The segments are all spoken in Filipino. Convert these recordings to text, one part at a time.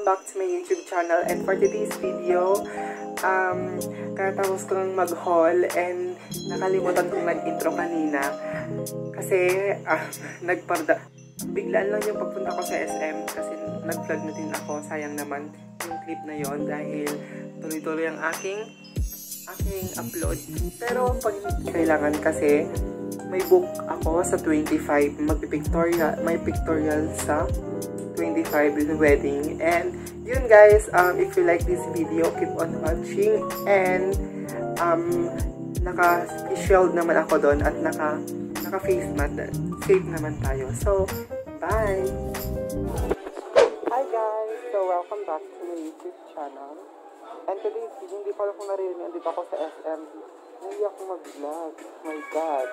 Back to my YouTube channel, and for today's video, katapos ko mag-haul and nakalimutan kong nag-intro kanina kasi biglaan lang yung pagpunta ko sa SM kasi nag-vlog na din ako. Sayang naman yung clip na yon dahil tuloy-tuloy ang aking upload. Pero pag kailangan kasi may book ako sa 25, may pictorial sa 25 with the wedding. And yun guys, if you like this video, keep on watching. And naka-shield naman ako doon at naka-face mask. Safe naman tayo. So, bye! Hi guys! So, welcome back to my YouTube channel. And today, hindi pala kung narinig, nandito ako sa SM. Hindi ako mag-vlog. Oh my God!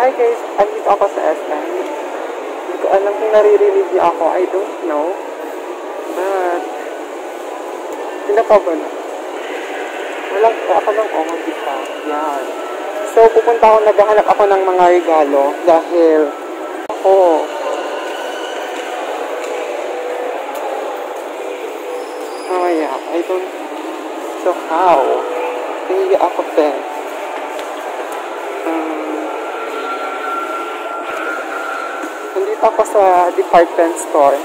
Hi guys, andito ako sa SM. Hindi ko alam kung naririnig niyo ako. I don't know. But, hindi pa ba na? Walang ako ng di pa. Yan. So, naghahanap ako ng mga regalo dahil ako. Oh yeah, I don't. So how? Hindi ako then. Ako sa department store.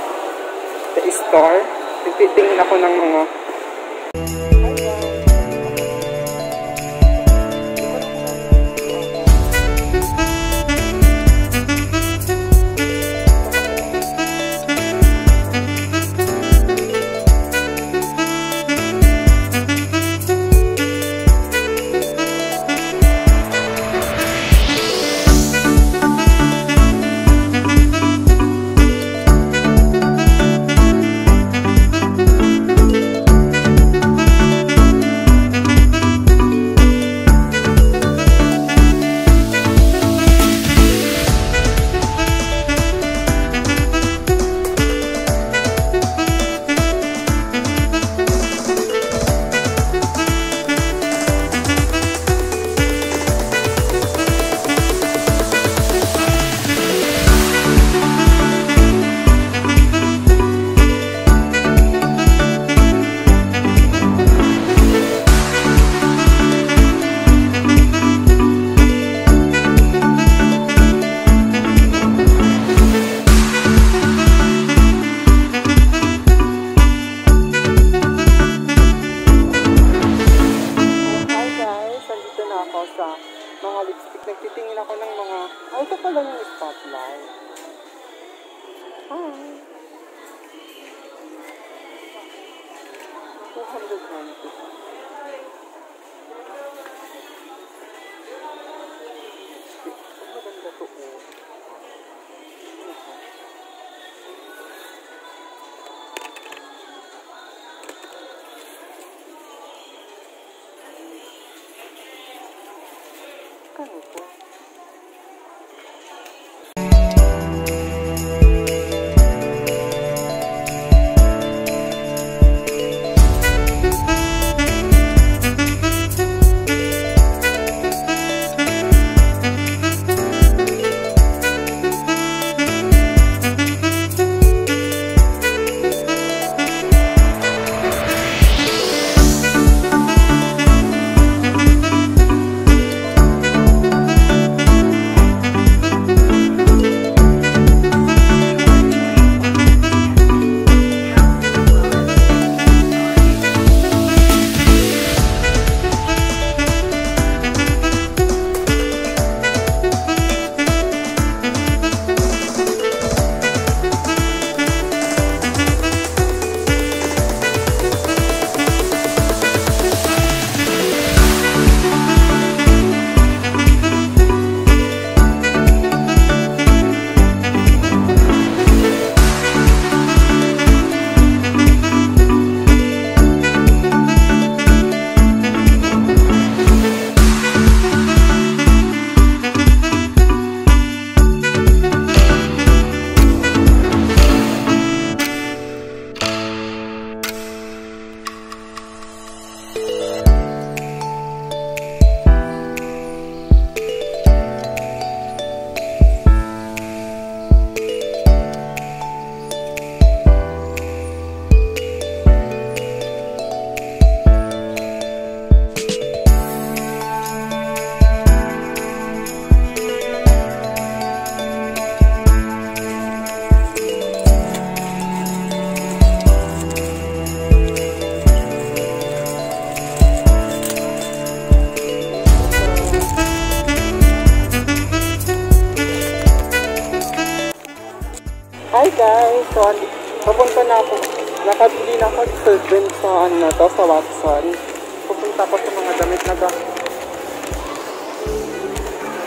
Sa store. Nagtitingin ako ng mga lipstick. Nagtitingin ako ng mga... Ay, ito pala yung spotlight. Hi! 220. Ang maganda to oh. Kano po? guys! So, papunta na ako. Nakabili na ako dun sa ano na to, sa Watson. Pupunta ako sa mga damit na ga.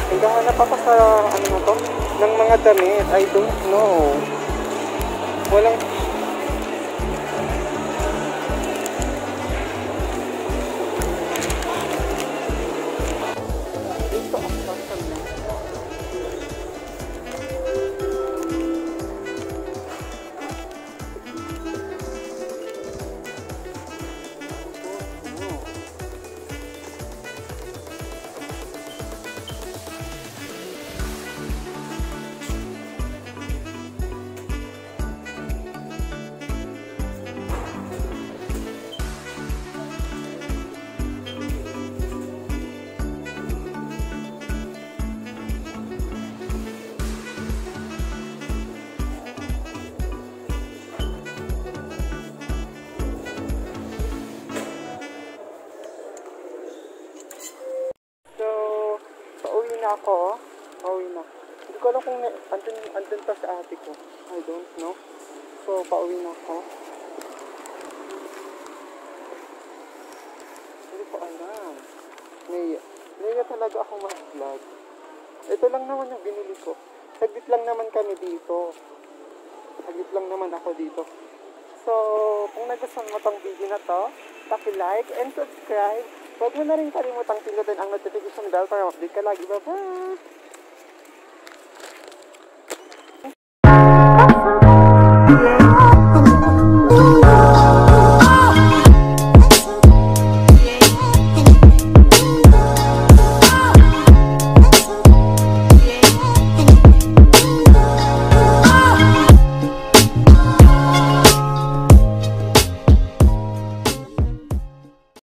Naghahanap ako sa ano na to, ng mga damit. I don't know. Walang... Dito ako sa ako. Pauwi na. Hindi ko alam kung andun pa sa ate ko. I don't know. So, pauwi na ako. Hindi ko alam. Naiya talaga ako mag-vlog. Ito lang naman yung binili ko. Saglit lang naman kami dito. Saglit lang naman ako dito. So, kung nagustuhan mo tong video na to, paki-like and subscribe. Huwag mo na rin kalimutang pindutin ang notification bell para update ka lagi. Bye-bye!